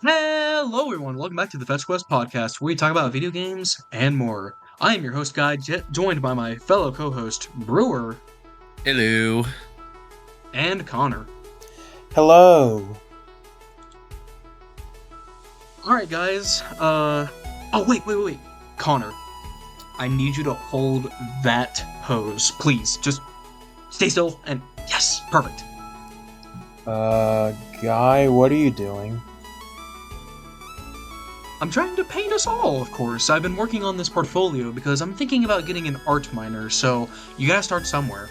Hello, everyone. Welcome back to the Fetch Quest podcast, where we talk about video games and more. I am your host, Guy, joined by my fellow co-host, Brewer. Hello. And Connor. Hello. Alright, guys. Oh, wait. Connor, I need you to hold that hose. Please, just stay still, and yes, perfect. Guy, what are you doing? I'm trying to paint us all, of course. I've been working on this portfolio because I'm thinking about getting an art minor, so you gotta start somewhere.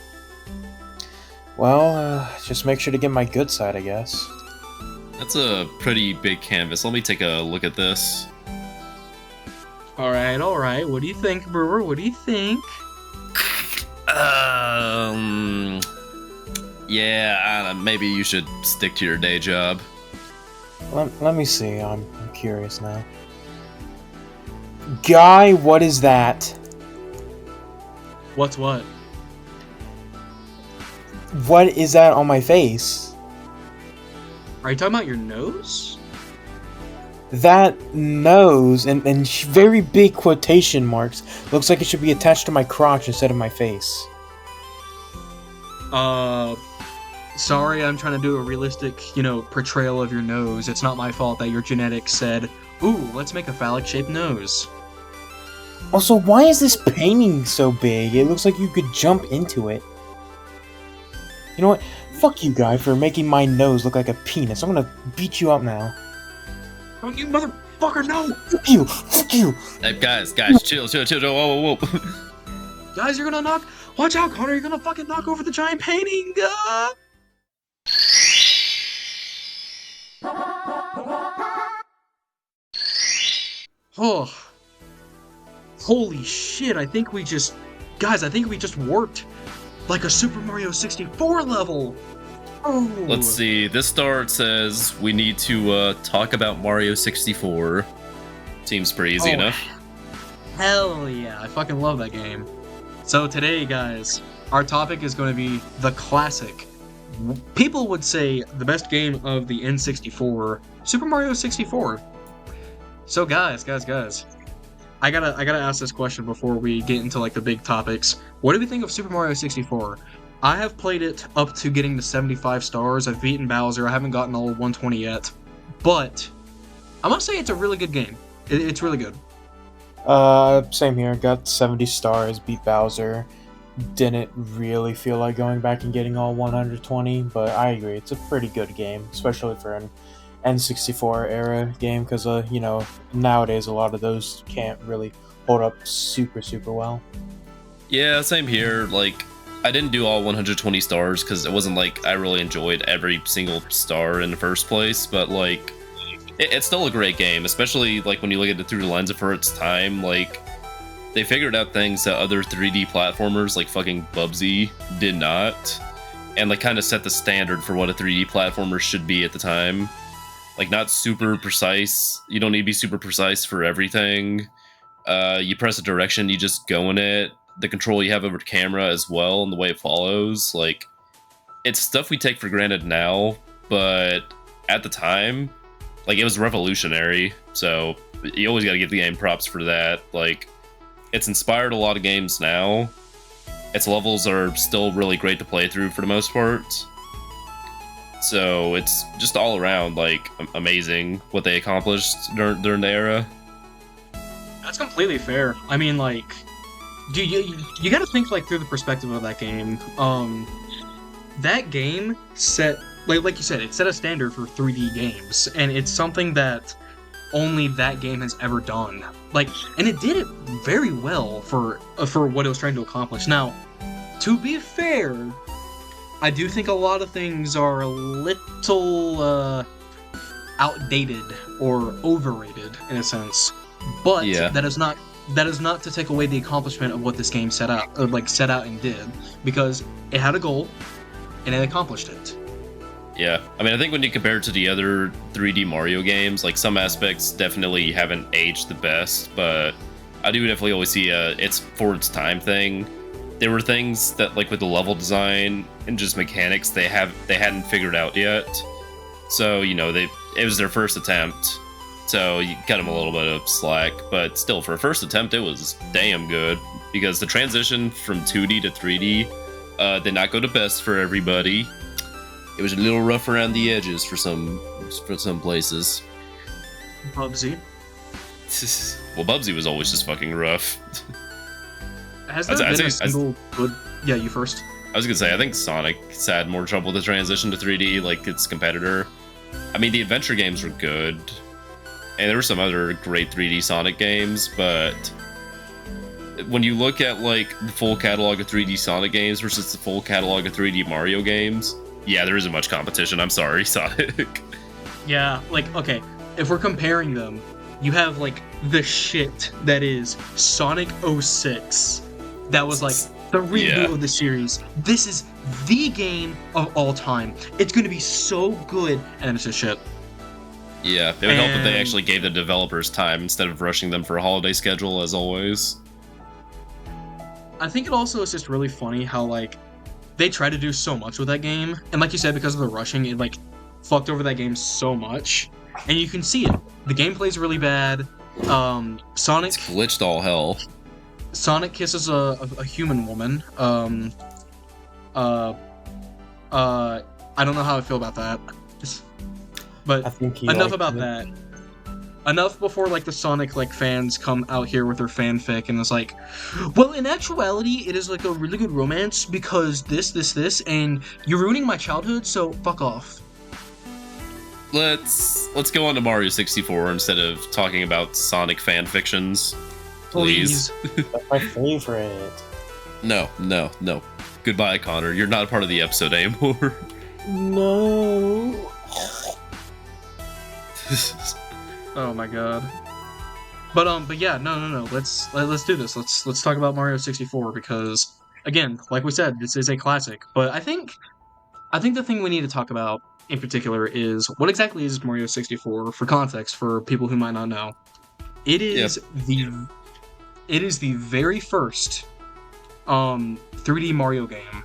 Well, just make sure to get my good side, I guess. That's a pretty big canvas. Let me take a look at this. Alright. What do you think, Brewer? What do you think? Yeah, I don't know. Maybe you should stick to your day job. Let me see. I'm curious now. Guy, what is that? What's what? What is that on my face? Are you talking about your nose? That nose and very big quotation marks looks like it should be attached to my crotch instead of my face. Sorry, I'm trying to do a realistic, portrayal of your nose. It's not my fault that your genetics said, ooh, let's make a phallic-shaped nose. Also, why is this painting so big? It looks like you could jump into it. You know what? Fuck you, Guy, for making my nose look like a penis. I'm gonna beat you up now. Oh, you motherfucker, no! Fuck you! Hey, guys, chill. Whoa. Guys, you're gonna knock... Watch out, Connor, you're gonna fucking knock over the giant painting! Oh. Holy shit, I think we just warped like a Super Mario 64 level! Oh. Let's see. This start says we need to talk about Mario 64. Seems pretty easy enough. Hell yeah, I fucking love that game. So today, guys, our topic is going to be the classic. People would say the best game of the N64, Super Mario 64. So guys, I gotta ask this question before we get into like the big topics. What do we think of Super Mario 64? I have played it up to getting to 75 stars. I've beaten Bowser. I haven't gotten all 120 yet, but I must say it's a really good game. It's really good. Same here. Got 70 stars, beat Bowser. Didn't really feel like going back and getting all 120, but I agree. It's a pretty good game, especially for an N64 era game, because, nowadays a lot of those can't really hold up super well. Yeah, same here. Like, I didn't do all 120 stars because it wasn't like I really enjoyed every single star in the first place, but, like, it's still a great game, especially like when you look at it through the lens for its time. Like, they figured out things that other 3D platformers like fucking Bubsy did not, and like kind of set the standard for what a 3D platformer should be at the time. Like, not super precise. You don't need to be super precise for everything. You press a direction, you just go in it. The control you have over the camera as well, and the way it follows. Like, it's stuff we take for granted now, but at the time, like, it was revolutionary, so you always gotta give the game props for that. Like, it's inspired a lot of games now. Its levels are still really great to play through for the most part. So it's just all around, like, amazing what they accomplished during the era. That's completely fair. I mean, like, you gotta think, like, through the perspective of that game. That game set... Like you said, it set a standard for 3D games, and it's something that only that game has ever done. Like, and it did it very well for what it was trying to accomplish. Now, to be fair, I do think a lot of things are a little outdated or overrated in a sense, but Yeah. that is not to take away the accomplishment of what this game set out and did, because it had a goal and it accomplished it. Yeah, I mean, I think when you compare it to the other 3D Mario games, like, some aspects definitely haven't aged the best, but I do definitely always see it's for its time thing. There were things that, like, with the level design and just mechanics, they hadn't figured out yet. So it was their first attempt. So you cut them a little bit of slack, but still, for a first attempt, it was damn good because the transition from 2D to 3D did not go to best for everybody. It was a little rough around the edges for some places. Bubsy. Well, Bubsy was always just fucking rough. Has there been a single good... Yeah, you first. I was gonna say, I think Sonic's had more trouble with the transition to 3D, like its competitor. I mean, the adventure games were good, and there were some other great 3D Sonic games, but when you look at like the full catalog of 3D Sonic games versus the full catalog of 3D Mario games, yeah, there isn't much competition. I'm sorry, Sonic. Yeah, like, okay, if we're comparing them, you have like the shit that is Sonic 06. That was like the reboot of the series. This is the game of all time. It's going to be so good, and it's just shit. Yeah, it would help if they actually gave the developers time instead of rushing them for a holiday schedule, as always. I think it also is just really funny how, like, they try to do so much with that game, and like you said, because of the rushing, it, like, fucked over that game so much, and you can see it. The gameplay's really bad. Sonic... It's glitched all hell. Sonic kisses a human woman. I don't know how I feel about that. But I think enough about that. Enough before like the Sonic like fans come out here with their fanfic and it's like, well, in actuality, it is like a really good romance because this, and you're ruining my childhood, so fuck off. Let's go on to Mario 64 instead of talking about Sonic fan fictions. Please. That's my favorite. No. Goodbye, Connor. You're not a part of the episode anymore. No. Oh my god. But yeah, no. Let's do this. Let's talk about Mario 64 because again, like we said, this is a classic. But I think the thing we need to talk about in particular is what exactly is Mario 64 for context for people who might not know. It is the very first 3D Mario game.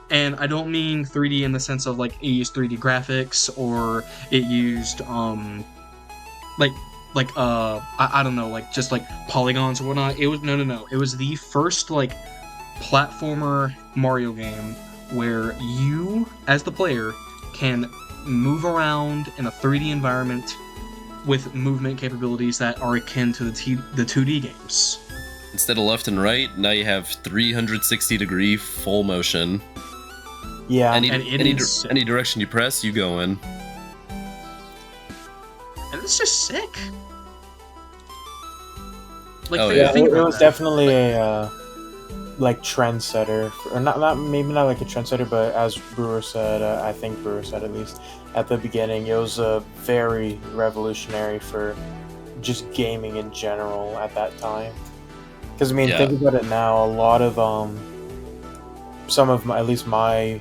And I don't mean 3D in the sense of like it used 3D graphics or it used I don't know, like just like polygons or whatnot. It was no. It was the first like platformer Mario game where you as the player can move around in a 3D environment with movement capabilities that are akin to the 2D games. Instead of left and right, now you have 360-degree full motion. Yeah. Any direction you press, you go in. And it's just sick. Like, it was definitely a like trendsetter, or maybe not like a trendsetter, but as Brewer said, I think Brewer said at least at the beginning, it was very revolutionary for just gaming in general at that time. Because I mean, think about it now. A lot of some of at least my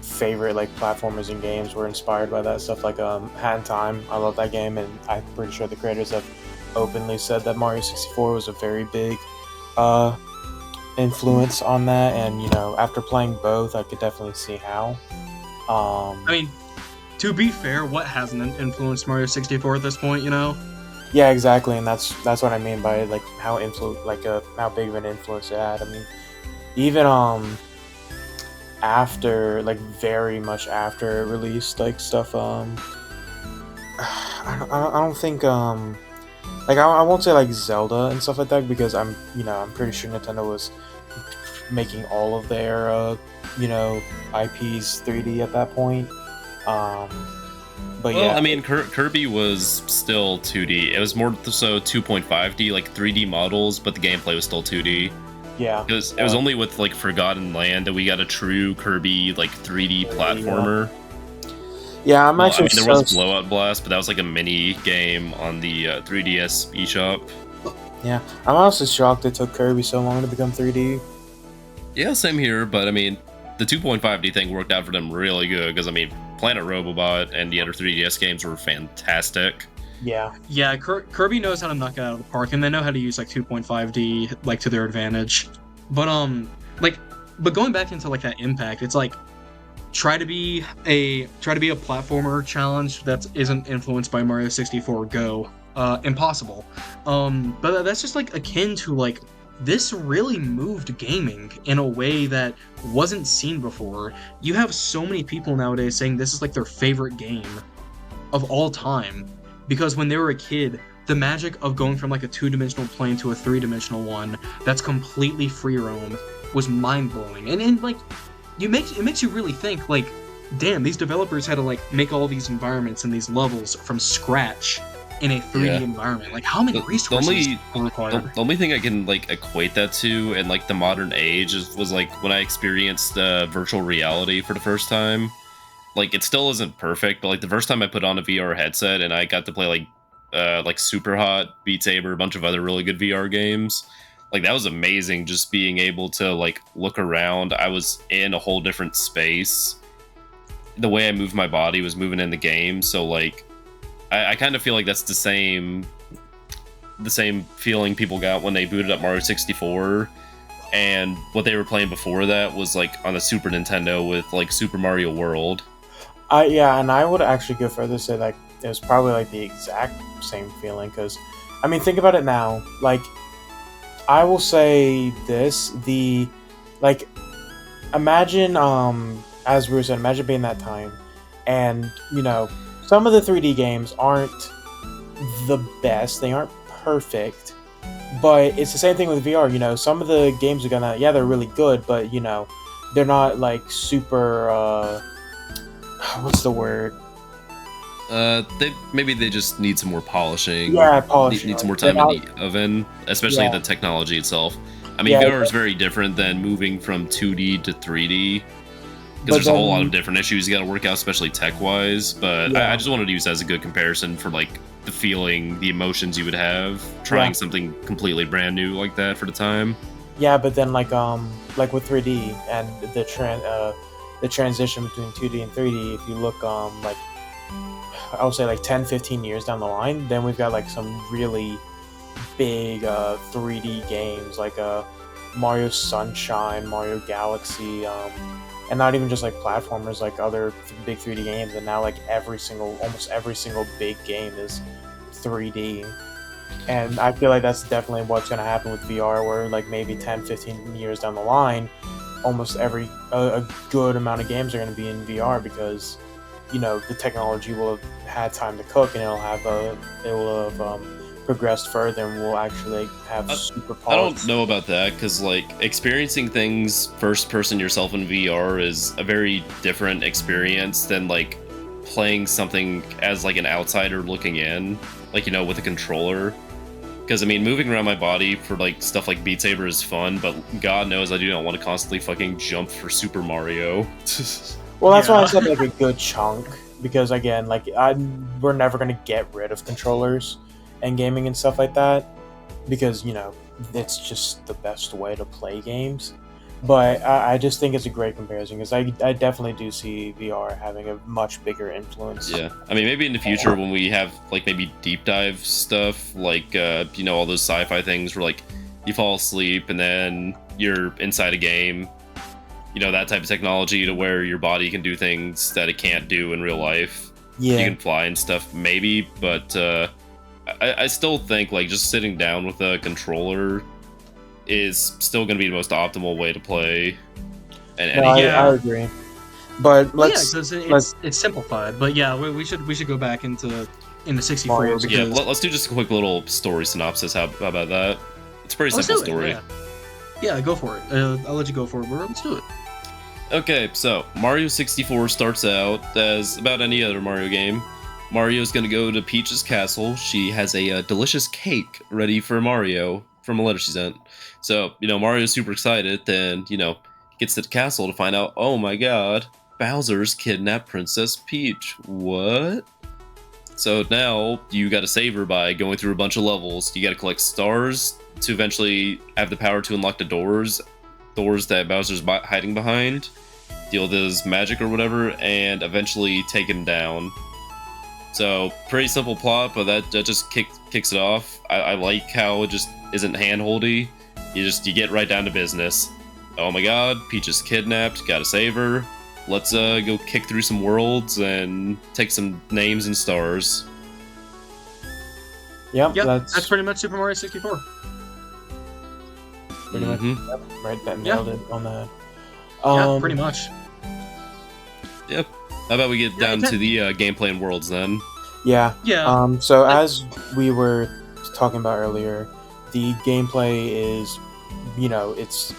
favorite like platformers and games were inspired by that stuff. Like Hand Time, I love that game, and I'm pretty sure the creators have openly said that Mario 64 was a very big influence on that. And after playing both, I could definitely see how. I mean, to be fair, what hasn't influenced Mario 64 at this point? Yeah, exactly, and that's what I mean by like how how big of an influence it had. I mean, even after like very much after it released, like stuff. I don't think like I won't say like Zelda and stuff like that because I'm pretty sure Nintendo was making all of their IPs 3D at that point. But I mean, Kirby was still 2D. It was more so 2.5D, like 3D models, but the gameplay was still 2D. Yeah. It was only with like Forgotten Land that we got a true Kirby like 3D platformer. Yeah, there was Blowout Blast, but that was like a mini game on the 3DS eShop. Yeah, I'm honestly shocked it took Kirby so long to become 3D. Yeah, same here, but I mean, the 2.5D thing worked out for them really good because I mean, Planet Robobot and the other 3DS games were fantastic. Yeah. Yeah, Kirby knows how to knock it out of the park, and they know how to use like 2.5D like to their advantage. But but going back into like that impact, it's like try to be a platformer challenge that isn't influenced by Mario 64 Go. Impossible. But that's just like akin to like this really moved gaming in a way that wasn't seen before. You have so many people nowadays saying this is like their favorite game of all time because when they were a kid, the magic of going from like a two-dimensional plane to a three-dimensional one that's completely free roam was mind-blowing. And like it makes you really think like, damn, these developers had to like make all these environments and these levels from scratch in a 3D environment. Like how many resources were required? The only thing I can like equate that to in like the modern age was like when I experienced virtual reality for the first time. Like it still isn't perfect, but like the first time I put on a VR headset and I got to play like Super Hot, Beat Saber, a bunch of other really good VR games. Like that was amazing, just being able to like look around. I was in a whole different space. The way I moved my body was moving in the game, so like I kind of feel like that's the same feeling people got when they booted up Mario 64, and what they were playing before that was like on the Super Nintendo with like Super Mario World. Yeah, and I would actually go further to say like it was probably like the exact same feeling because, I mean, think about it now. Like, I will say this: imagine as we said, imagine being that time, and some of the 3D games aren't the best; they aren't perfect, but it's the same thing with VR. Some of the games are gonna, they're really good, but they're not like super. What's the word? They just need some more polishing. Yeah, polishing. Need some more time in the oven, especially the technology itself. I mean, VR is very different than moving from 2D to 3D because there's a whole lot of different issues you got to work out, especially tech-wise. But I just wanted to use that as a good comparison for like the feeling, the emotions you would have trying something completely brand new like that for the time. Yeah, but then like with 3D and the transition between 2D and 3D, if you look like I would say like 10-15 years down the line, then we've got like some really big 3D games like Mario Sunshine, Mario Galaxy, and not even just like platformers, like other big 3D games. And now like almost every single big game is 3D. And I feel like that's definitely what's going to happen with VR, where like maybe 10-15 years down the line, almost a good amount of games are going to be in VR because the technology will have had time to cook, and it will have progressed further, and we'll actually have super polished. I don't know about that because like experiencing things first person yourself in VR is a very different experience than like playing something as like an outsider looking in, like with a controller. Because I mean, moving around my body for like stuff like Beat Saber is fun, but God knows I do not want to constantly fucking jump for Super Mario. Well, that's why I said like a good chunk, because again, like we're never gonna get rid of controllers and gaming and stuff like that, because it's just the best way to play games. But I just think it's a great comparison because I definitely do see VR having a much bigger influence. Yeah, I mean, maybe in the future when we have like maybe deep dive stuff, like all those sci-fi things where like you fall asleep and then you're inside a game. That type of technology to where your body can do things that it can't do in real life. Yeah. You can fly and stuff, maybe, but I still think like just sitting down with a controller is still going to be the most optimal way to play. I agree. But because it's simplified. But yeah, we should go back into 64. Mario, because... Yeah, let's do just a quick little story synopsis. How about that? It's a pretty simple story. Yeah, go for it. I'll let you go for it, but let's do it. Okay, so Mario 64 starts out as about any other Mario game. Mario's gonna go to Peach's castle. She has a delicious cake ready for Mario from a letter she sent. So, Mario's super excited, then, gets to the castle to find out, oh my god, Bowser's kidnapped Princess Peach. What? So now you gotta save her by going through a bunch of levels. You gotta collect stars to eventually have the power to unlock the doors that Bowser's hiding behind, deal with his magic or whatever, and eventually take him down. So, pretty simple plot, but that just kicks it off. I like how it just isn't hand-holdy. You get right down to business. Oh my god, Peach is kidnapped, gotta save her. let's go kick through some worlds and take some names and stars. Yep, Yep, that's that's pretty much Super Mario 64. pretty much Mhm. right. That nailed it on the. Yeah, pretty much. Yep. How about we get Yeah, down to the gameplay and worlds then? Yeah. Yeah. So I- as we were talking about earlier, the gameplay is, it's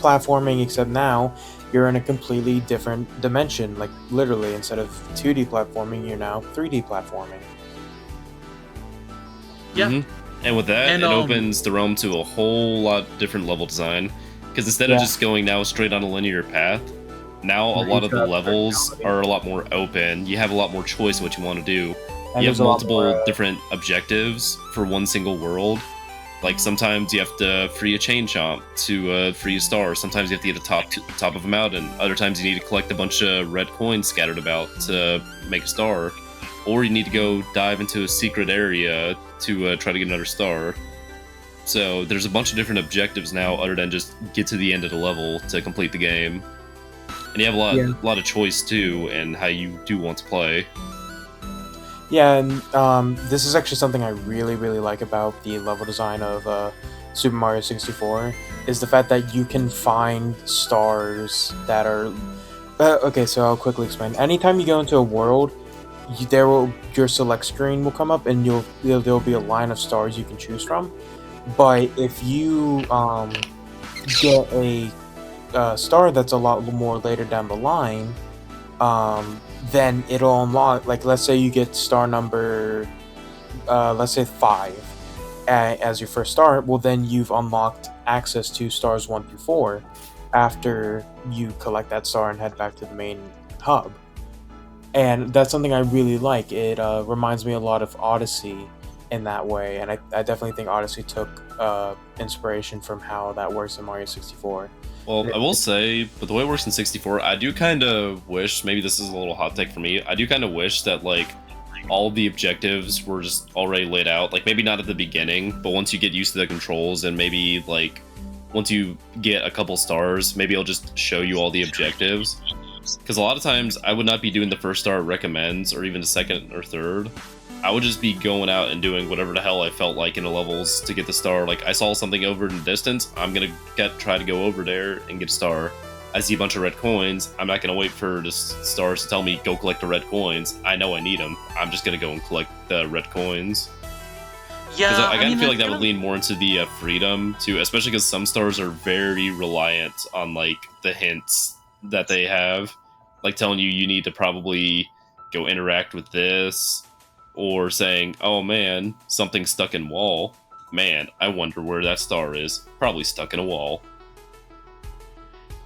platforming, except now you're in a completely different dimension. Like literally, instead of 2D platforming, you're now 3D platforming. Yeah. Mhm. And with that, And, it opens the realm to a whole lot different level design. Because instead of Yeah. just going now straight on a linear path, now a Right, lot of the you have levels verticality. are a lot more open. You have a lot more choice what you want to do. And You there's have a lot multiple more, different objectives for one single world. Like sometimes you have to free a chain chomp to free a star. Sometimes you have to get a top of a mountain. Other times you need to collect a bunch of red coins scattered about to make a star. Or you need to go dive into a secret area to try to get another star. So there's a bunch of different objectives now other than just get to the end of the level to complete the game. And you have a lot of choice too in how you do want to play. Yeah, and this is actually something I really, really like about the level design of Super Mario 64, is the fact that you can find stars that are... okay, so I'll quickly explain. Anytime you go into a world, your select screen will come up, and there'll be a line of stars you can choose from. But if you get a star that's a lot more later down the line, then it'll unlock, like, let's say you get star number, let's say 5 as your first star. Well, then you've unlocked access to stars 1 through 4 after you collect that star and head back to the main hub. And that's something I really like. It reminds me a lot of Odyssey in that way, and I definitely think Odyssey took inspiration from how that works in Mario 64. Well, I will say, but the way it works in 64, I do kind of wish, maybe this is a little hot take for me, I do kind of wish that, like, all the objectives were just already laid out. Like, maybe not at the beginning, but once you get used to the controls and maybe, like, once you get a couple stars, maybe it'll just show you all the objectives. Because a lot of times, I would not be doing the first star it recommends, or even the second or third. I would just be going out and doing whatever the hell I felt like in the levels to get the star. Like, I saw something over in the distance, I'm gonna try to go over there and get a star. I see a bunch of red coins, I'm not gonna wait for the stars to tell me, go collect the red coins. I know I need them. I'm just gonna go and collect the red coins. Yeah, Because I kind mean, of feel like that's that would lean more into the freedom, too, especially because some stars are very reliant on, like, the hints that they have. Like, telling you need to probably go interact with this, or saying, oh man, something's stuck in wall. Man, I wonder where that star is. Probably stuck in a wall.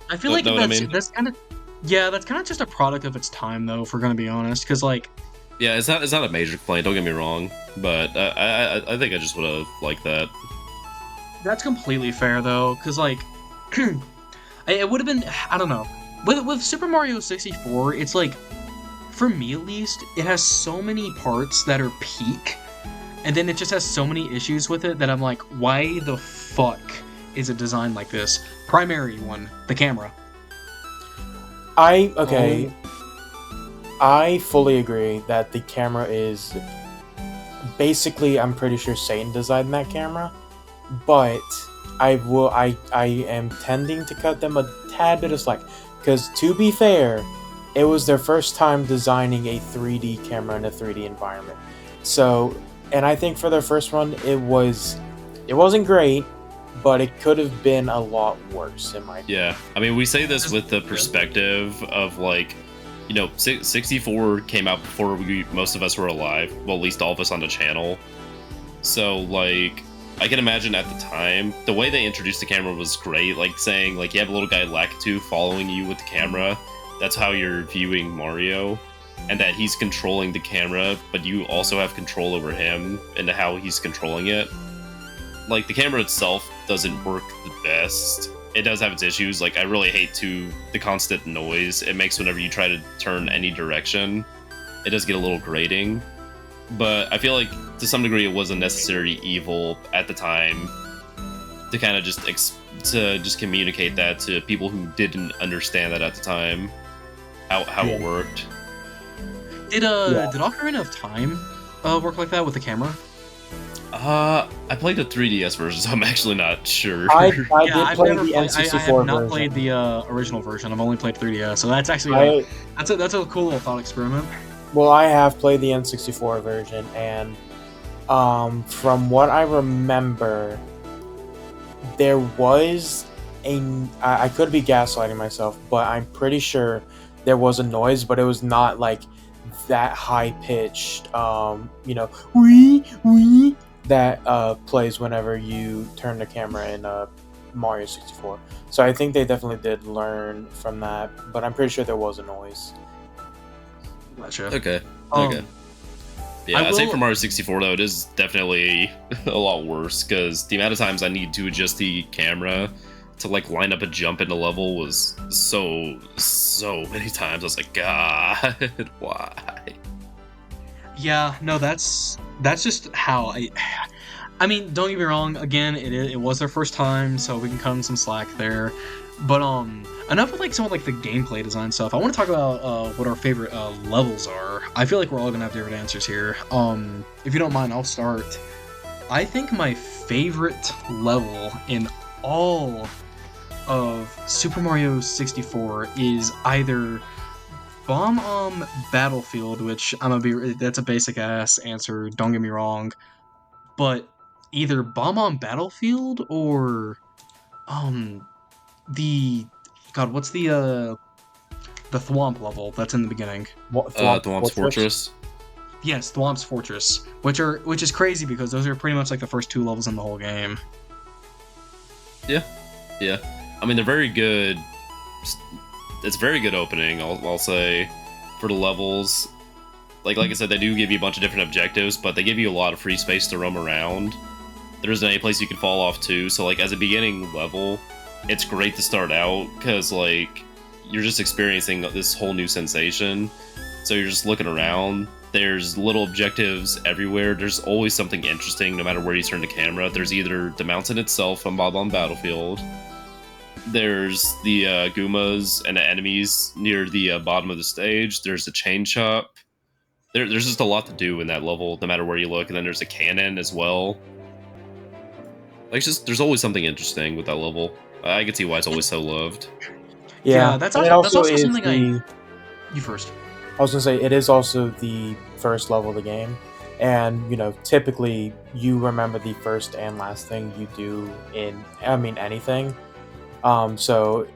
I feel Know like what I mean? that's kind of... Yeah, that's kind of just a product of its time, though, if we're going to be honest. Because, like... Yeah, it's not a major complaint, don't get me wrong, but I think I just would have liked that. That's completely fair, though, because, like... it would have been... I don't know. With Super Mario 64, it's like... For me, at least, it has so many parts that are peak, and then it just has so many issues with it that I'm like, why the fuck is it designed like this? Primary one, the camera. I fully agree that the camera is basically, I'm pretty sure Satan designed that camera, but I am tending to cut them a tad bit of slack, because to be fair, it was their first time designing a 3D camera in a 3D environment. So, and I think for their first run, it wasn't great, but it could have been a lot worse in my opinion. Yeah, I mean, we say this with the perspective of, like, 64 came out before most of us were alive. Well, at least all of us on the channel. So, like, I can imagine at the time, the way they introduced the camera was great. Like, saying, like, you have a little guy Lakitu following you with the camera. That's how you're viewing Mario, and that he's controlling the camera, but you also have control over him and how he's controlling it. Like, the camera itself doesn't work the best. It does have its issues. Like, I really hate the constant noise it makes whenever you try to turn any direction. It does get a little grating, but I feel like to some degree it was a necessary evil at the time to kind of just communicate that to people who didn't understand that at the time. how Yeah. it worked. Did Yeah. did Ocarina of Time work like that with the camera? I played the 3DS version, so I'm actually not sure. I Yeah, did I've play never the played. I have N64 not version. played the original version. I've only played 3DS, so that's actually I that's a cool little thought experiment. Well, I have played the N64 version, and from what I remember, there was I could be gaslighting myself, but I'm pretty sure there was a noise, but it was not like that high pitched, wee that plays whenever you turn the camera in Mario 64. So I think they definitely did learn from that, but I'm pretty sure there was a noise. Gotcha. Okay. Um, Okay. Yeah, I I'd say will- for Mario 64 though, it is definitely a lot worse because the amount of times I need to adjust the camera to like line up a jump in the level was so many times. I was like, God, why? Yeah, no, that's just how I mean, don't get me wrong. Again, it was their first time, so we can cut them some slack there. But enough with like some of like the gameplay design stuff. I want to talk about what our favorite levels are. I feel like we're all gonna have different answers here. If you don't mind, I'll start. I think my favorite level in all of Super Mario 64 is either Bomb Battlefield, which that's a basic ass answer, don't get me wrong, but either Bomb Battlefield or um the God, what's the Thwomp level that's in the beginning? Thwomp's Fortress. Yes, Thwomp's Fortress, which is crazy because those are pretty much like the first two levels in the whole game. Yeah. I mean, they're very good. It's very good opening. I'll say for the levels. Like I said, they do give you a bunch of different objectives, but they give you a lot of free space to roam around. There isn't any place you can fall off to. So like as a beginning level, it's great to start out because like you're just experiencing this whole new sensation. So you're just looking around. There's little objectives everywhere. There's always something interesting no matter where you turn the camera. There's either the mountain itself on Bob-omb Battlefield. There's the Goombas and the enemies near the bottom of the stage. There's the chain chop. There's just a lot to do in that level, no matter where you look. And then there's a cannon as well. Like, it's just there's always something interesting with that level. I can see why it's always so loved. Yeah, that's and also is something You first. I was gonna say it is also the first level of the game, and typically you remember the first and last thing you do in anything. So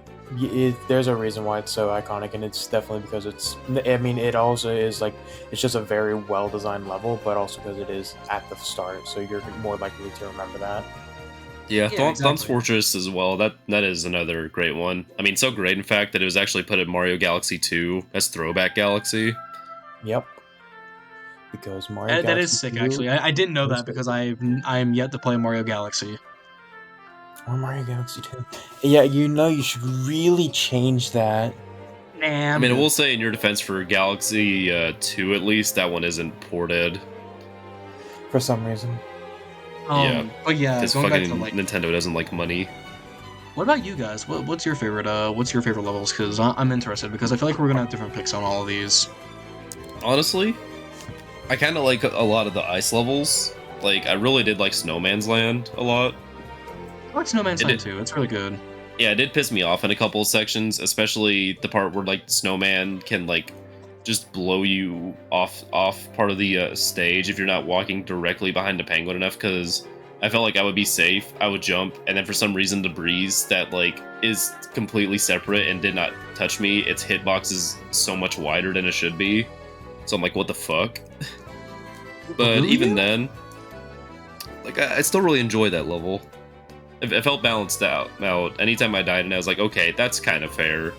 there's a reason why it's so iconic, and it's definitely because it also is like it's just a very well designed level, but also because it is at the start, so you're more likely to remember that. Yeah, Thwomp's exactly. Fortress as well. That is another great one. I mean, so great in fact that it was actually put in Mario Galaxy 2 as Throwback Galaxy. Yep. Because Mario That Galaxy is sick, 2 actually. I didn't know was that because good. I am yet to play Mario Galaxy. Or Mario Galaxy 2. Yeah, you should really change that. Nah, I mean, I will say in your defense for Galaxy 2 at least, that one isn't ported. For some reason. Yeah. But yeah, Because going back fucking to like, Nintendo doesn't like money. what about you guys? What's your favorite? What's your favorite levels? Because I'm interested because I feel like we're gonna have different picks on all of these. Honestly, I kind of like a lot of the ice levels. Like, I really did like Snowman's Land a lot. I like Snowman's It Land did- too. It's really good. Yeah, it did piss me off in a couple of sections, especially the part where like the snowman can like just blow you off part of the stage if you're not walking directly behind the penguin enough. Because I felt like I would be safe, I would jump, and then for some reason the breeze that like is completely separate and did not touch me, its hitbox is so much wider than it should be. So I'm like, what the fuck? But Really? even then, like I still really enjoy that level. It felt balanced out. Anytime I died, and I was like, okay, that's kind of fair.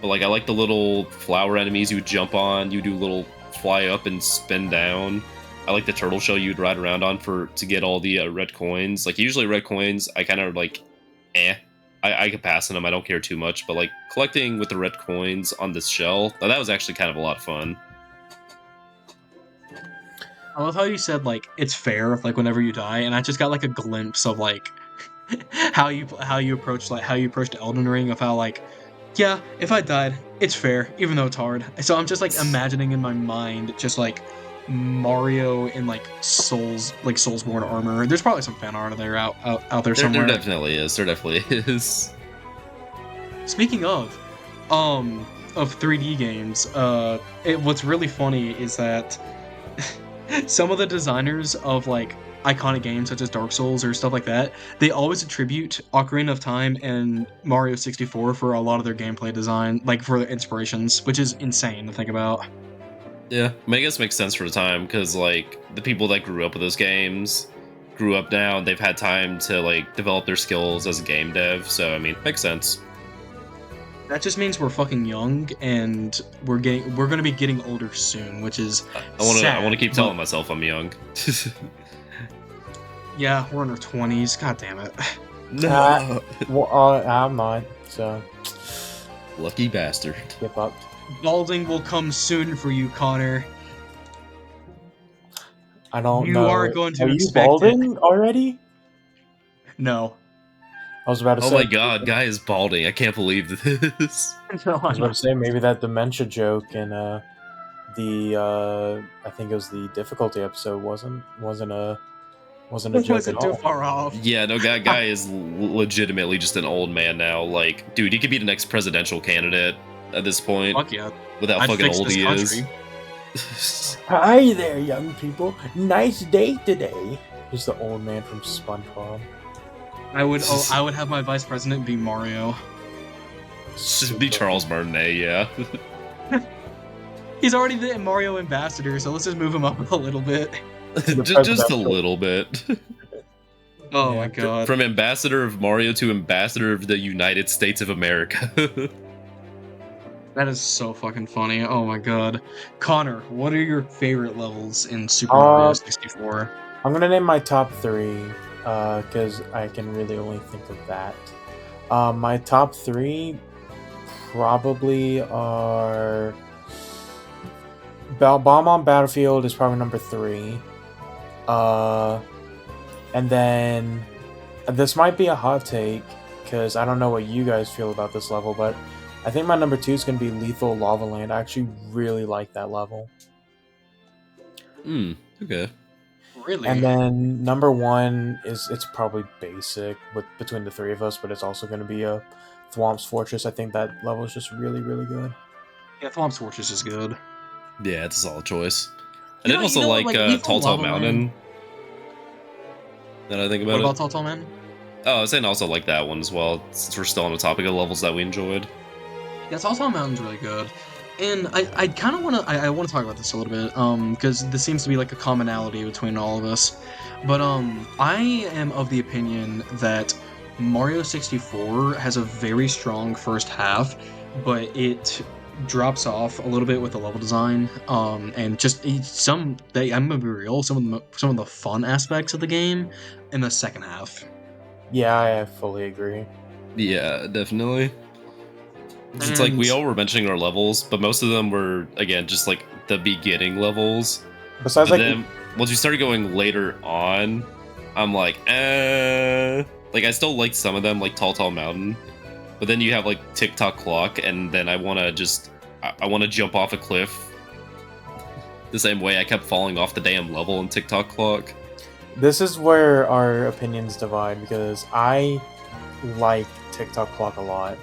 But like, I like the little flower enemies you jump on. You do little fly up and spin down. I like the turtle shell you'd ride around on to get all the red coins. Like usually red coins, I kind of like, I could pass on them. I don't care too much. But like collecting with the red coins on this shell, that was actually kind of a lot of fun. I love how you said like it's fair like whenever you die, and I just got like a glimpse of like how you approached Elden Ring, of how like, yeah, if I died, It's fair, even though it's hard. So I'm just like imagining in my mind just like Mario in like Soulsborne armor. There's probably some fan art of there out there There somewhere. definitely is. There definitely is. Speaking of 3D games, what's really funny is that some of the designers of like iconic games such as Dark Souls or stuff like that, they always attribute Ocarina of Time and Mario 64 for a lot of their gameplay design, like for their inspirations, which is insane to think about. Yeah, I guess makes sense for the time because like the people that grew up with those games grew up now and they've had time to like develop their skills as a game dev. So I mean, makes sense. That just means we're fucking young and we're gonna be getting older soon, which is I want to keep sad, telling but- myself I'm young. Yeah, we're in our 20s. God damn it. No, Well, I'm not, so lucky bastard. give up. Balding will come soon for you, Connor. I don't You know. are going to Are you expect balding already? No. I was about to Oh say. my god, guy is balding. I can't believe this. No, I was about to say maybe that dementia joke in I think it was the difficulty episode wasn't a It joke wasn't at too all. far off. Yeah, no, guy is legitimately just an old man now. Like, dude, he could be the next presidential candidate at this point Fuck yeah. with how I'd fucking fix old this he country. is. Hi there, young people. Nice day today. He's the old man from SpongeBob. I would have my vice president be Mario. Just be Charles Martinet, yeah. He's already the Mario ambassador, so let's just move him up a little bit. just a presidential. little bit. Oh Yeah. my god. From ambassador of Mario to ambassador of the United States of America. That is so fucking funny. Oh my god. Connor, what are your favorite levels in Super Uh, Mario 64? I'm gonna name my top three because I can really only think of that. My top three probably are Bomb on Battlefield is probably number 3. And then this might be a hot take because I don't know what you guys feel about this level, but I think my number 2 is going to be Lethal Lava Land. I actually really like that level. Okay. Really? And then number 1 it's probably basic between the three of us, but it's also going to be a Thwomp's Fortress. I think that level is just really, really good. Yeah, Thwomp's Fortress is good. Yeah, it's a solid choice. I You did know- also you know what, like Lethal Tall Lava Mountain. That I think What about about it. Tall Tall Man? Oh, I was saying I also like that one as well, since we're still on the topic of levels that we enjoyed. Yeah, Tall Tall Mountain's really good. And I kind of want to I want to talk about this a little bit because this seems to be like a commonality between all of us. But I am of the opinion that Mario 64 has a very strong first half, but it drops off a little bit with the level design and just I'm gonna be real, some of the fun aspects of the game in the second half. Yeah, I fully agree. Yeah, definitely. It's like we all were mentioning our levels, but most of them were again just like the beginning levels. Besides, But like, then once you started going later on, I'm like, like I still like some of them, like Tall Tall Mountain. But then you have like Tick Tock Clock, and then I want to jump off a cliff. The same way I kept falling off the damn level in Tick Tock Clock. this is where our opinions divide because I like TikTok Clock a lot.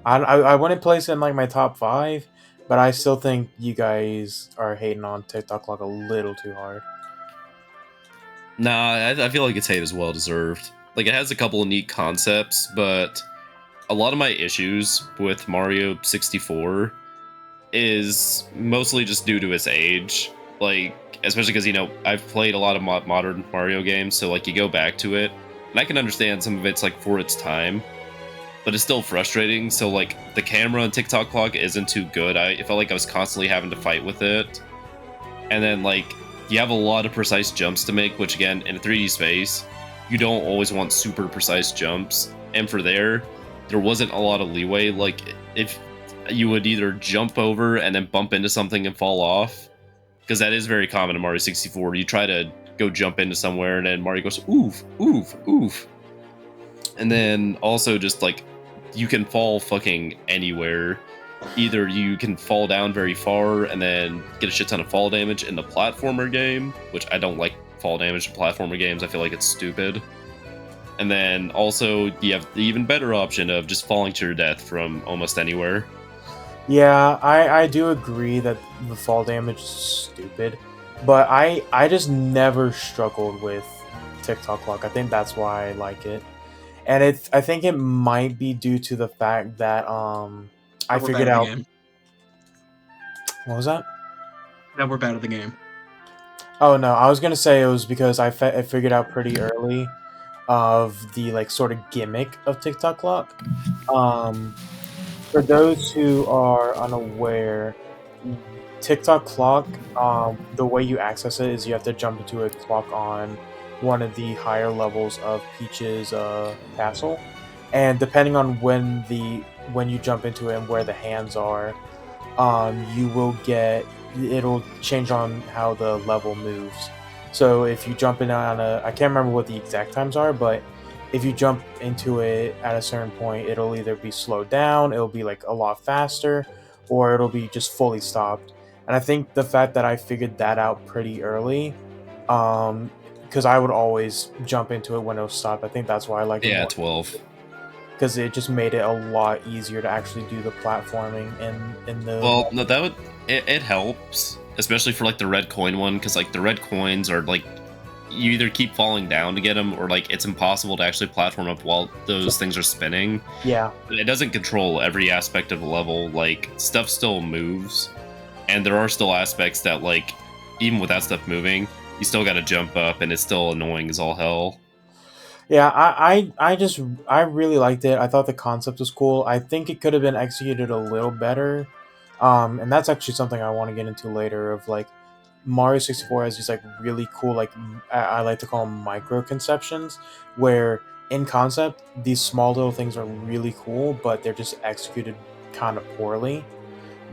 I wouldn't place it in like my top 5, but I still think you guys are hating on TikTok Clock a little too hard. Nah, I feel like it's hate as well deserved. Like it has a couple of neat concepts, but a lot of my issues with Mario 64 is mostly just due to its age. Like, especially because, you know, I've played a lot of modern Mario games, so like you go back to it, and I can understand some of it's like for its time, but it's still frustrating. So like the camera on TikTok Clock isn't too good. I felt like I was constantly having to fight with it. And then like you have a lot of precise jumps to make, which again, in a 3D space, you don't always want super precise jumps. And for there wasn't a lot of leeway. Like if you would either jump over and then bump into something and fall off, because that is very common in Mario 64. You try to go jump into somewhere and then Mario goes oof, oof, oof. And then also just like you can fall fucking anywhere. either you can fall down very far and then get a shit ton of fall damage in the platformer game, which I don't like fall damage in platformer games. I feel like it's stupid. And then also you have the even better option of just falling to your death from almost anywhere. Yeah, I do agree that the fall damage is stupid, but I just never struggled with TikTok Clock. I think that's why I like it, and I think it might be due to the fact that I That we're bad figured at the out game. what was that? That we're bad at the game. Oh no, I was gonna say it was because I figured out pretty early of the like sort of gimmick of TikTok Clock. Um, for those who are unaware, TikTok Clock, the way you access it is you have to jump into a clock on one of the higher levels of Peach's castle, and depending on when you jump into it and where the hands are, you will get it'll change on how the level moves. So if you jump in on I can't remember what the exact times are, but if you jump into it at a certain point, it'll either be slowed down, it'll be like a lot faster, or it'll be just fully stopped. And I think the fact that I figured that out pretty early, because I would always jump into it when it was stopped. I think that's why I like it Yeah, more 12. because it just made it a lot easier to actually do the platforming in the. Well, no, that would it helps, especially for like the red coin one, because like the red coins are like you either keep falling down to get them, or like it's impossible to actually platform up while those things are spinning. Yeah, It doesn't control every aspect of the level. Like stuff still moves, and there are still aspects that like even with that stuff moving, you still got to jump up, and it's still annoying as all hell. yeah. I really liked it. I thought the concept was cool. I think it could have been executed a little better. And that's actually something I want to get into later. Of like Mario 64 has these like really cool like I like to call them micro conceptions where in concept these small little things are really cool, but they're just executed kind of poorly.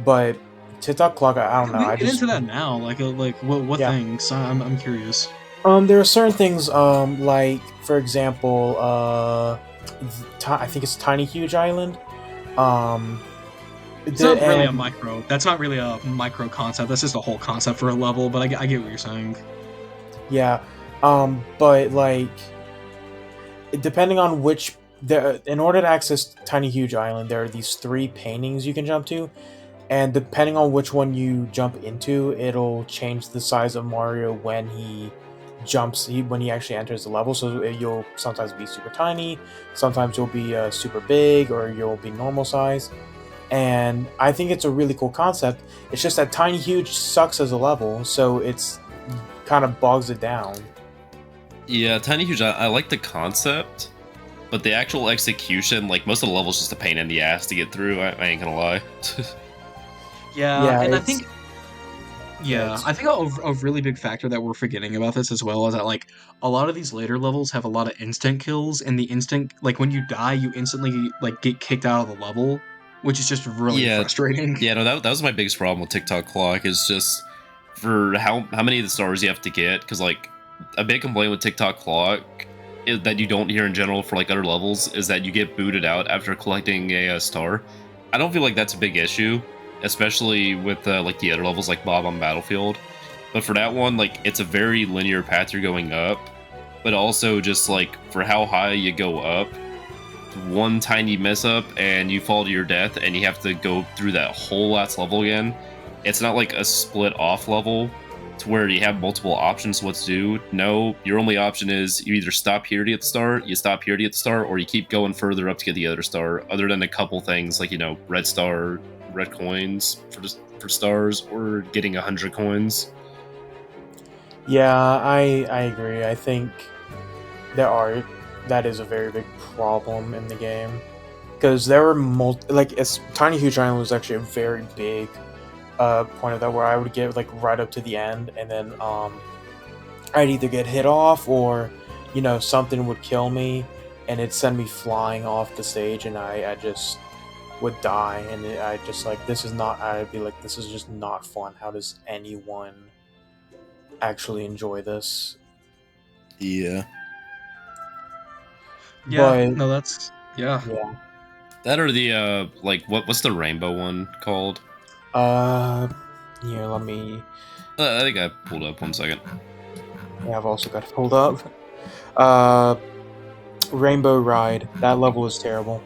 But TikTok Clock, I don't know. We I can get just into that now. Like what yeah. things? I'm curious. There are certain things, like for example, I think it's Tiny Huge Island. Um, It's not really a and micro. That's not really a micro concept. That's just a whole concept for a level. But I get what you're saying. yeah, but like depending on which there, in order to access Tiny Huge Island, there are these three paintings you can jump to, and depending on which one you jump into, it'll change the size of Mario when he when he actually enters the level. So you'll sometimes be super tiny, sometimes you'll be super big, or you'll be normal size. And I think it's a really cool concept. It's just that Tiny Huge sucks as a level, so it's kind of bogs it down. Yeah, Tiny Huge, I like the concept, but the actual execution, like most of the levels, just a pain in the ass to get through. I ain't gonna lie. Yeah, Yeah, and it's yeah, I think a really big factor that we're forgetting about this as well is that like a lot of these later levels have a lot of instant kills, and the instant like when you die, you instantly like get kicked out of the level, which is just really Yeah, frustrating. yeah, no, that was my biggest problem with TikTok Clock is just for how many of the stars you have to get. Because like a big complaint with TikTok Clock is that you don't hear in general for like other levels is that you get booted out after collecting a star. I don't feel like that's a big issue, especially with like the other levels like Bob on Battlefield. But for that one, like it's a very linear path you're going up, but also just like for how high you go up, one tiny mess up and you fall to your death and you have to go through that whole last level again. It's not like a split off level to where you have multiple options what to do. No, your only option is you either stop here to get the star, you stop here to get the star, or you keep going further up to get the other star, other than a couple things like, you know, red star, red coins for stars, or getting 100 coins. yeah, I agree. I think there are that is a very big problem in the game because there were like it's Tiny Huge Island was actually a very big point of that where I would get like right up to the end and then I'd either get hit off or something would kill me and it'd send me flying off the stage and I just would die and I just like this is not I'd be like this is just not fun. How does anyone actually enjoy this? Yeah. Yeah, But no, that's yeah. yeah. That or the like what's the rainbow one called? Uh, Here, let me. I think I pulled up 1 second. Yeah, I've also got it pulled up. Uh, Rainbow Ride. That level is terrible.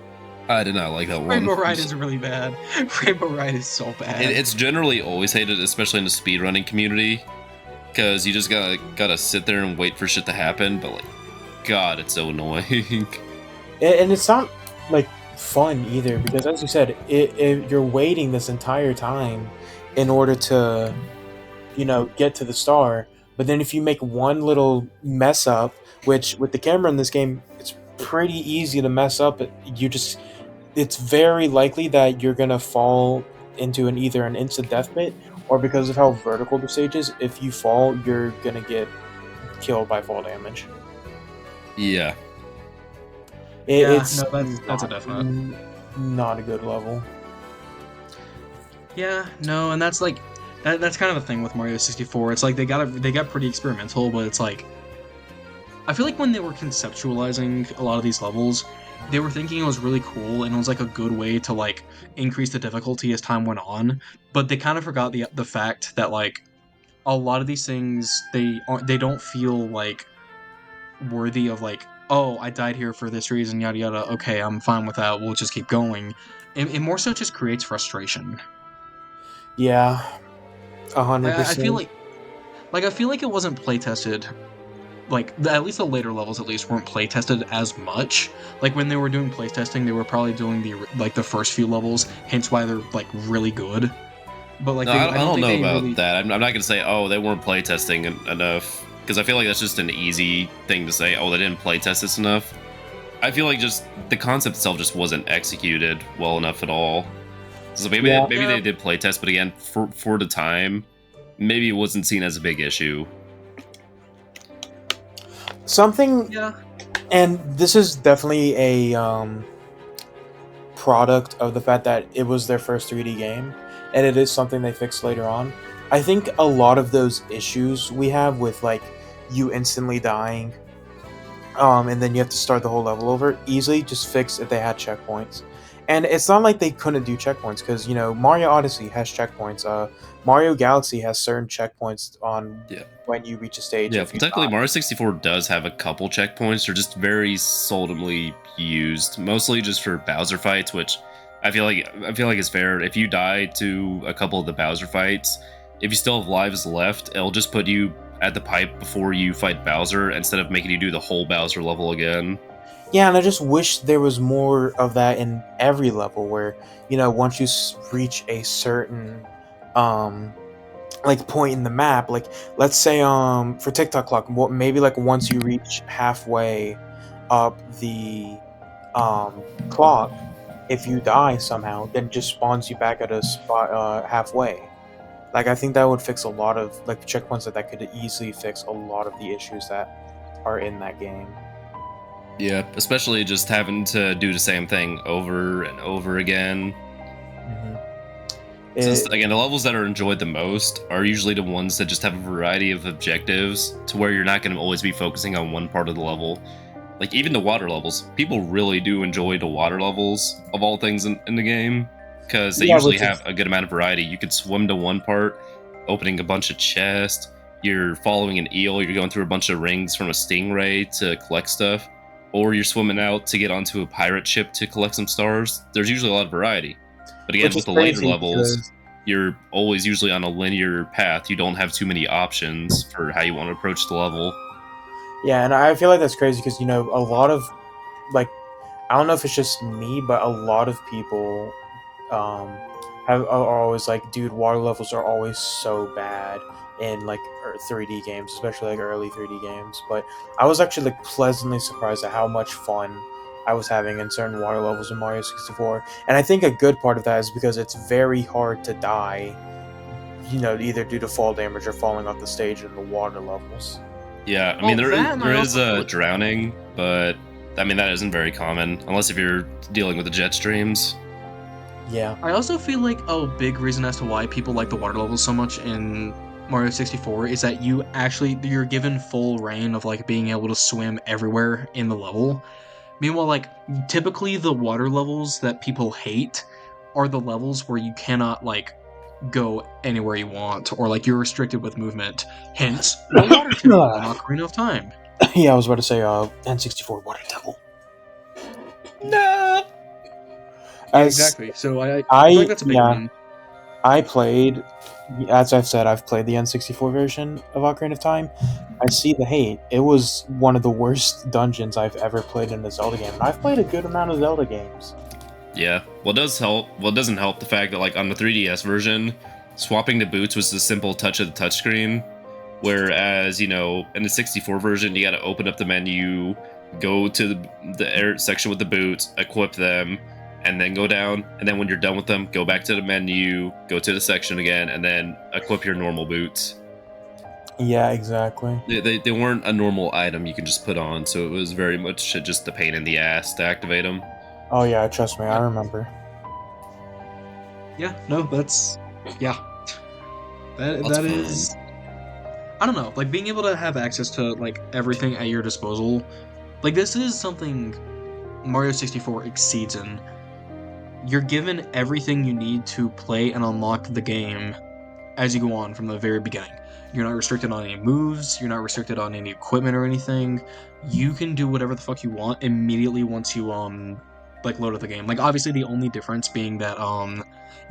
I did not like that one. Rainbow Ride is really bad. Rainbow Ride is so bad. It's generally always hated, especially in the speedrunning community, because you just gotta sit there and wait for shit to happen. But like, God, it's so annoying. And it's not like fun either because, as you said, you're waiting this entire time in order to, get to the star. But then if you make one little mess up, which with the camera in this game, it's pretty easy to mess up. It's very likely that you're gonna fall into either an instant death pit, or because of how vertical the stage is, if you fall, you're gonna get killed by fall damage. Yeah. That's a definite. Not a good level. Yeah, no, and that's like that's kind of the thing with Mario 64. It's like they got pretty experimental, but it's like I feel like when they were conceptualizing a lot of these levels, they were thinking it was really cool and it was like a good way to like increase the difficulty as time went on, but they kind of forgot the fact that like a lot of these things they don't feel like worthy of like, oh, I died here for this reason, yada yada. Okay, I'm fine with that. We'll just keep going. It more so just creates frustration. Yeah, 100%. I feel like it wasn't play tested. Like at least the later levels at least weren't play tested as much. Like when they were doing play testing, they were probably doing the first few levels. Hence why they're like really good. But like No, I don't know about really... that. I'm not gonna say, oh, they weren't playtesting enough, because I feel like that's just an easy thing to say. Oh, they didn't playtest this enough. I feel like just the concept itself just wasn't executed well enough at all. So maybe they did playtest, but again, for the time, maybe it wasn't seen as a big issue. Something, Yeah. And this is definitely a product of the fact that it was their first 3D game, and it is something they fixed later on. I think a lot of those issues we have with like you instantly dying, and then you have to start the whole level over, easily just fixed if they had checkpoints. And it's not like they couldn't do checkpoints, because Mario Odyssey has checkpoints. Mario Galaxy has certain checkpoints on when you reach a stage. Yeah, technically Mario 64 does have a couple checkpoints. They're just very seldomly used, mostly just for Bowser fights, which I feel like is fair. If you die to a couple of the Bowser fights, if you still have lives left, it'll just put you at the pipe before you fight Bowser instead of making you do the whole Bowser level again. Yeah, and I just wish there was more of that in every level where, once you reach a certain like point in the map, like let's say for TikTok clock, maybe like once you reach halfway up the clock, if you die somehow, then it just spawns you back at a spot halfway. Like I think that would fix a lot of like checkpoints that could easily fix a lot of the issues that are in that game. Yeah, especially just having to do the same thing over and over again. Since, again, the levels that are enjoyed the most are usually the ones that just have a variety of objectives to where you're not going to always be focusing on one part of the level. Like, even the water levels. People really do enjoy the water levels, of all things in the game, because they usually have a good amount of variety. You could swim to one part, opening a bunch of chests, you're following an eel, you're going through a bunch of rings from a stingray to collect stuff, or you're swimming out to get onto a pirate ship to collect some stars. There's usually a lot of variety. But again, with the later levels, you're always usually on a linear path. You don't have too many options for how you want to approach the level. Yeah, and I feel like that's crazy because, a lot of, like, I don't know if it's just me, but a lot of people are always like, dude, water levels are always so bad in, like, 3D games, especially, like, early 3D games. But I was actually, like, pleasantly surprised at how much fun I was having in certain water levels in Mario 64. And I think a good part of that is because it's very hard to die, either due to fall damage or falling off the stage in the water levels. Yeah, I mean, there is drowning, but I mean, that isn't very common, unless if you're dealing with the jet streams. Yeah. I also feel like a big reason as to why people like the water levels so much in Mario 64 is that you're given full reign of like being able to swim everywhere in the level. Meanwhile, like typically the water levels that people hate are the levels where you cannot like go anywhere you want or like you're restricted with movement. Hence the water temple in Ocarina of Time. Yeah, I was about to say N64 Water Temple. No. Yeah, As exactly. So I feel like that's a big one. I played, as I've said, I've played the N64 version of Ocarina of Time. I see the hate. It was one of the worst dungeons I've ever played in a Zelda game. And I've played a good amount of Zelda games. Yeah. What does help? What doesn't help the fact that like on the 3DS version, swapping the boots was a simple touch of the touchscreen, whereas in the 64 version you got to open up the menu, go to the air section with the boots, equip them, and then go down. And then when you're done with them, go back to the menu, go to the section again, and then equip your normal boots. Yeah, exactly. They weren't a normal item you can just put on, so it was very much just a pain in the ass to activate them. Oh yeah, trust me, I remember. Yeah, no, that's yeah. That That's that fun. is I don't know, like being able to have access to like everything at your disposal. Like this is something Mario 64 exceeds in. You're given everything you need to play and unlock the game as you go on from the very beginning. You're not restricted on any moves, you're not restricted on any equipment or anything. You can do whatever the fuck you want immediately once you like load up the game. Like obviously the only difference being that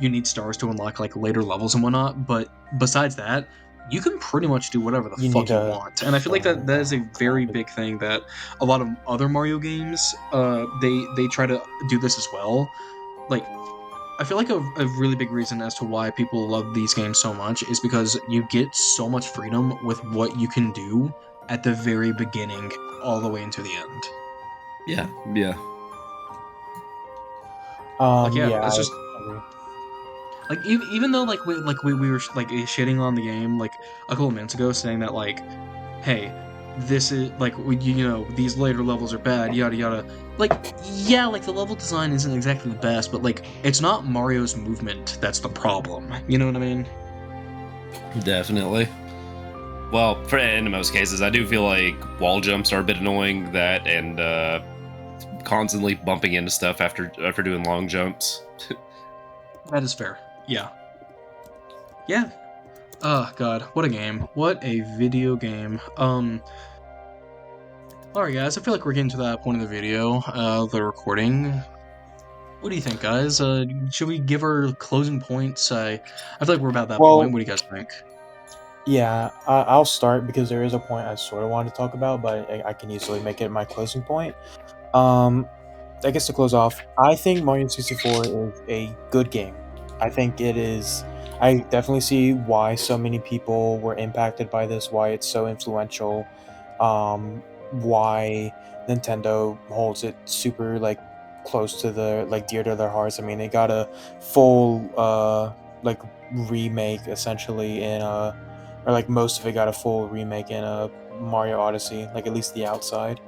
you need stars to unlock like later levels and whatnot, but besides that, you can pretty much do whatever the fuck you want. And I feel like that is a very big thing that a lot of other Mario games they try to do this as well. Like I feel like a really big reason as to why people love these games so much is because you get so much freedom with what you can do at the very beginning all the way into the end. Yeah. Like yeah, Yeah, it's just like even though like we were like shitting on the game like a couple minutes ago, saying that like, hey, this is like these later levels are bad, yada yada. Like yeah, like the level design isn't exactly the best, but like it's not Mario's movement that's the problem. You know what I mean? Definitely. Well, in most cases, I do feel like wall jumps are a bit annoying. That and constantly bumping into stuff after doing long jumps. That is fair. Yeah. Yeah. Oh god, what a game. What a video game. Alright guys, I feel like we're getting to that point of the video, the recording. What do you think, guys? Should we give our closing points? I feel like we're about that point. What do you guys think? Yeah, I'll start because there is a point I sort of wanted to talk about, but I can easily make it my closing point. I guess to close off, I think Mario 64 is a good game. I think it is. I definitely see why so many people were impacted by this, why it's so influential, why Nintendo holds it super like close to the like dear to their hearts. I mean, they got a full like remake essentially in or like most of it got a full remake in Mario Odyssey, like at least the outside.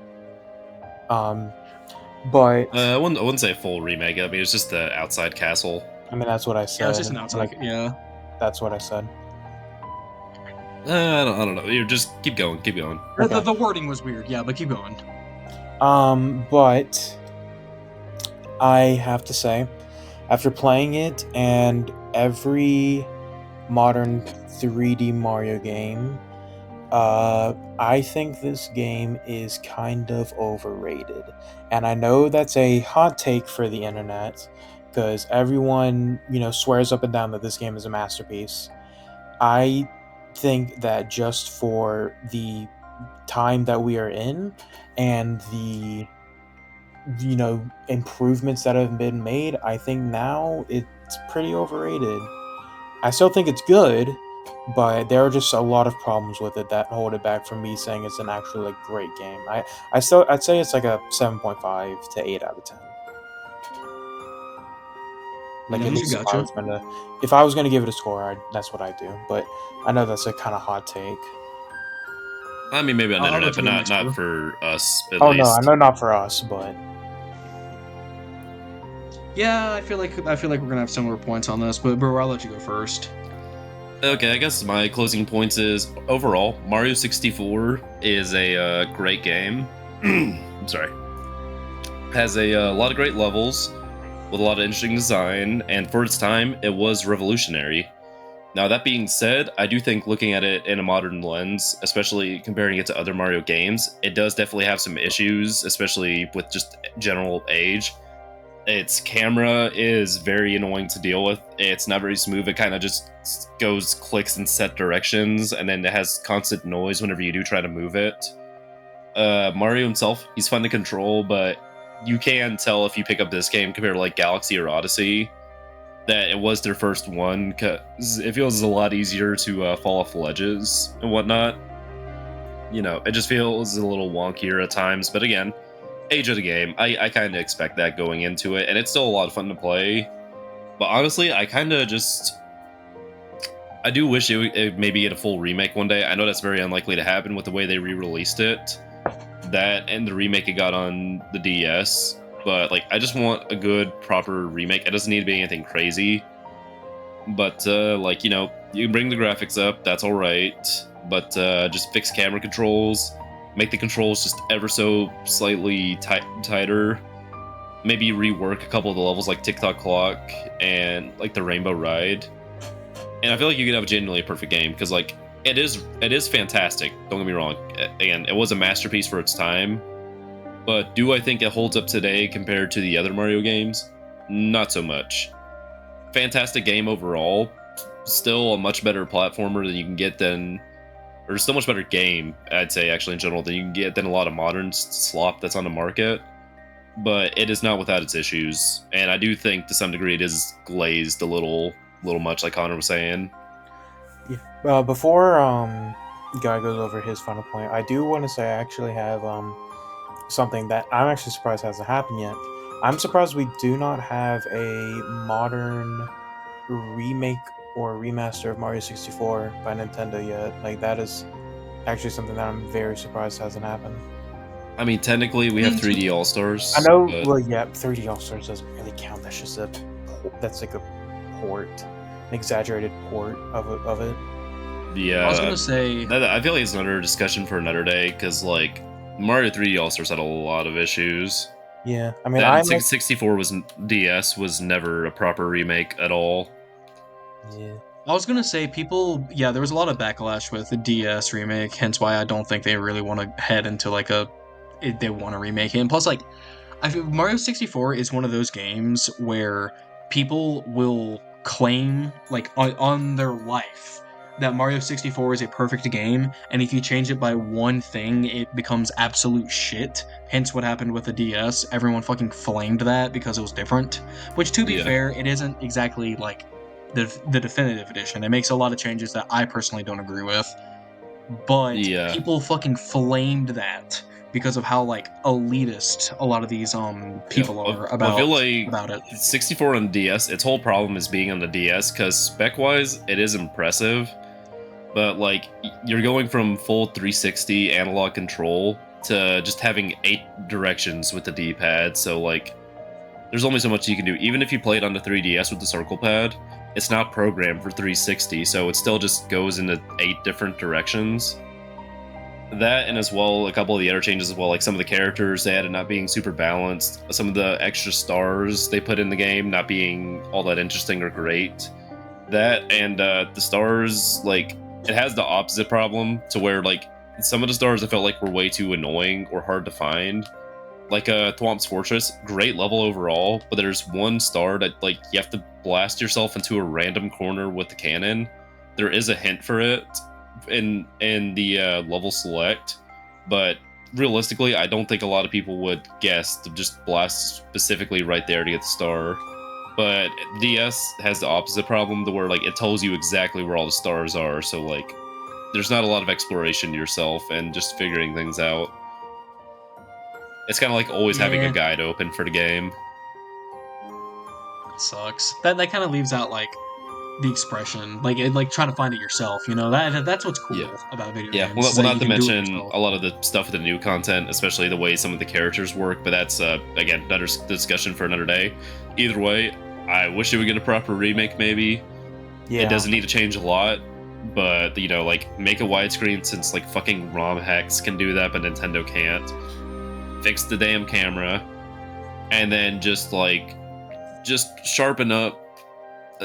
But I wouldn't say full remake. I mean, it's just the outside castle. I mean, that's what I said. Yeah, it's just an outside. Yeah, that's what I said. I don't know. You just keep going. Okay. The wording was weird. Yeah, but keep going. But I have to say, after playing it and every modern 3D Mario game, I think this game is kind of overrated. And I know that's a hot take for the internet, because everyone, swears up and down that this game is a masterpiece. I think that just for the time that we are in and the improvements that have been made, I think now it's pretty overrated. I still think it's good, but there are just a lot of problems with it that hold it back from me saying it's an actually like great game. I'd say it's like a 7.5 to 8 out of 10. Like at least if I was gonna give it a score, that's what I'd do. But I know that's a kind of hot take. I mean, maybe on the internet, but not for us. At least. No, I know not for us, but yeah, I feel like we're gonna have similar points on this. But bro, I'll let you go first. Okay, I guess my closing points is overall Mario 64 is a great game. I'm sorry. Has a lot of great levels with a lot of interesting design, and for its time, it was revolutionary. Now, that being said, I do think looking at it in a modern lens, especially comparing it to other Mario games, it does definitely have some issues, especially with just general age. Its camera is very annoying to deal with. It's not very smooth. It kind of just goes clicks in set directions, and then it has constant noise whenever you do try to move it. Mario himself, he's fun to control, but you can tell if you pick up this game compared to like Galaxy or Odyssey that it was their first one, because it feels a lot easier to fall off ledges and whatnot. You know, it just feels a little wonkier at times, but again, age of the game, I kind of expect that going into it, and it's still a lot of fun to play. But honestly, I do wish it maybe get a full remake one day. I know that's very unlikely to happen with the way they re-released it. That and the remake it got on the DS. But like, I just want a good, proper remake. It doesn't need to be anything crazy. But like, you know, you can bring the graphics up, that's alright. But just fix camera controls, make the controls just ever so slightly tighter. Maybe rework a couple of the levels like TikTok Clock and like the Rainbow Ride. And I feel like you could have a genuinely perfect game, because like it is fantastic. Don't get me wrong. Again, it was a masterpiece for its time. But do I think it holds up today compared to the other Mario games? Not so much. Fantastic game overall. Still a much better platformer than you can get or still much better game, I'd say, actually, in general, than you can get than a lot of modern slop that's on the market. But it is not without its issues. And I do think, to some degree, it is glazed a little much, like Connor was saying. Yeah. Before Guy goes over his final point, I do want to say I actually have something that I'm actually surprised hasn't happened yet. I'm surprised we do not have a modern remake or remaster of Mario 64 by Nintendo yet. Like, that is actually something that I'm very surprised hasn't happened. I mean, technically, we have 3D All-Stars. I know, but... well, yeah, 3D All-Stars doesn't really count. That's just that's like a port, an exaggerated port of it. Yeah, I was gonna say, I feel like it's another discussion for another day, because like Mario 3D All-Stars had a lot of issues. Yeah, I mean, 64 DS was never a proper remake at all. Yeah. I was gonna say, there was a lot of backlash with the DS remake, hence why I don't think they really want to head into like they want to remake it. And plus, like, I feel Mario 64 is one of those games where people will claim, like, on their life, that Mario 64 is a perfect game, and if you change it by one thing, it becomes absolute shit. Hence what happened with the DS. Everyone fucking flamed that because it was different. Which, to be fair, it isn't exactly, like, the definitive edition. It makes a lot of changes that I personally don't agree with. But people fucking flamed that because of how, like, elitist a lot of these people are about, I feel like about it. 64 on DS, its whole problem is being on the DS, because spec-wise, it is impressive. But, like, you're going from full 360 analog control to just having 8 directions with the D-pad, so, like, there's only so much you can do. Even if you play it on the 3DS with the circle pad, it's not programmed for 360, so it still just goes into 8 different directions. That, and as well, a couple of the other changes as well, like some of the characters they added not being super balanced, some of the extra stars they put in the game not being all that interesting or great. That, and the stars, like, it has the opposite problem, to where, like, some of the stars I felt like were way too annoying or hard to find. Like, Thwomp's Fortress, great level overall, but there's one star that, like, you have to blast yourself into a random corner with the cannon. There is a hint for it in the level select, but realistically, I don't think a lot of people would guess to just blast specifically right there to get the star. But DS has the opposite problem, to where, like, it tells you exactly where all the stars are, so, like, there's not a lot of exploration yourself and just figuring things out. It's kind of like always having a guide open for the game. It sucks. That kind of leaves out, like, the expression, like trying to find it yourself. You know, that's what's cool about video games. Well, not to mention a lot of the stuff with the new content, especially the way some of the characters work. But that's again, another discussion for another day. Either way, I wish it would get a proper remake. Maybe it doesn't need to change a lot, but you know, like, make a widescreen, since like fucking ROM hacks can do that, but Nintendo can't. Fix the damn camera. and then just sharpen up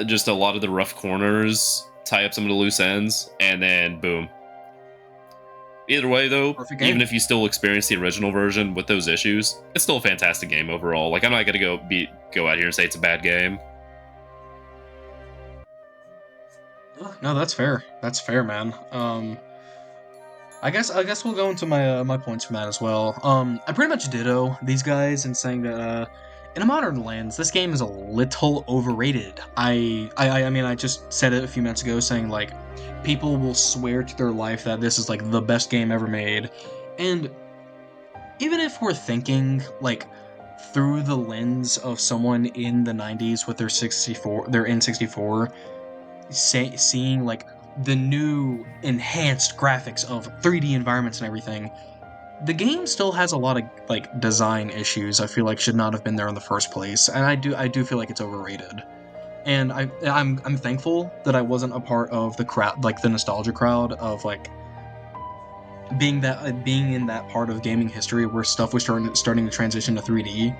just a lot of the rough corners, tie up some of the loose ends, and then boom. Either way, though, Perfect game. even if you still experience the original version with those issues, it's still a fantastic game overall. Like, I'm not gonna go out here and say it's a bad game. No, that's fair. That's fair, man. I guess we'll go into my my points from that as well. I pretty much ditto these guys in saying that in a modern lens, this game is a little overrated. I mean, I just said it a few minutes ago, saying like people will swear to their life that this is like the best game ever made, and even if we're thinking like through the lens of someone in the 90s with their N64, seeing like the new enhanced graphics of 3D environments and everything, the game still has a lot of like design issues. I feel like should not have been there in the first place, and I do feel like it's overrated. And I'm thankful that I wasn't a part of the crowd, like the nostalgia crowd of like being in that part of gaming history where stuff was starting to transition to 3D.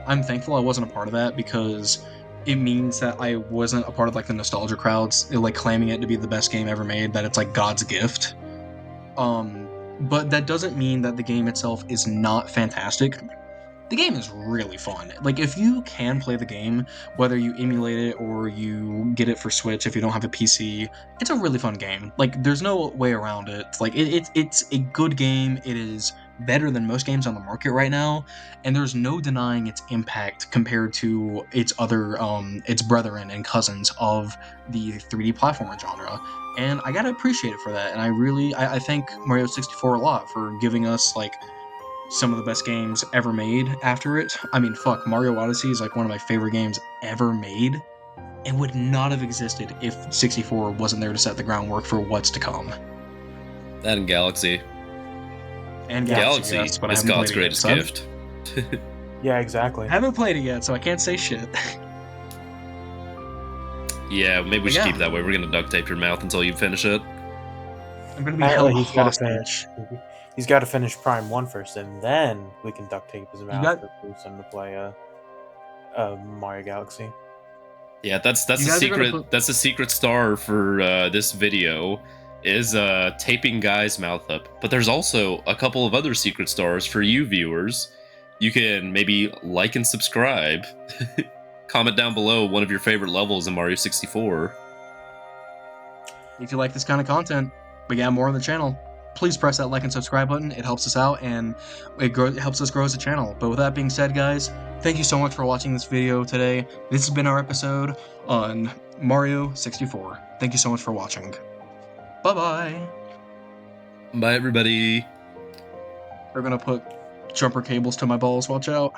I'm thankful I wasn't a part of that because it means that I wasn't a part of like the nostalgia crowds, like claiming it to be the best game ever made, that it's like God's gift. But that doesn't mean that the game itself is not fantastic. The game is really fun. Like, if you can play the game, whether you emulate it or you get it for Switch if you don't have a PC, it's a really fun game. Like, there's no way around it. Like, it's a good game. It is better than most games on the market right now, and there's no denying its impact compared to its other, its brethren and cousins of the 3D platformer genre. And I gotta appreciate it for that. And I thank Mario 64 a lot for giving us, like, some of the best games ever made after it. I mean, fuck, Mario Odyssey is like one of my favorite games ever made, and would not have existed if 64 wasn't there to set the groundwork for what's to come. That and Galaxy. And Galaxy yes, but I is haven't God's played it greatest yet, gift. Yeah, exactly. I haven't played it yet, so I can't say shit. Yeah, maybe we should Yeah. keep it that way. We're gonna duct tape your mouth until you finish it. I'm gonna be Apparently held he's gotta hostage. He's got to finish Prime 1 first, and then we can duct tape his mouth got- to boost him to play Mario Galaxy. Yeah, that's You a guys are gonna secret. put- That's a secret star for this video. Is taping Guy's mouth up. But there's also a couple of other secret stars for you viewers. You can maybe like and subscribe. Comment down below one of your favorite levels in Mario 64. If you like this kind of content, we got more on the channel. Please press that like and subscribe button. It helps us out, and it helps us grow as a channel. But with that being said, guys, thank you so much for watching this video today. This has been our episode on Mario 64. Thank you so much for watching. Bye-bye. Bye, everybody. We're gonna put jumper cables to my balls. Watch out.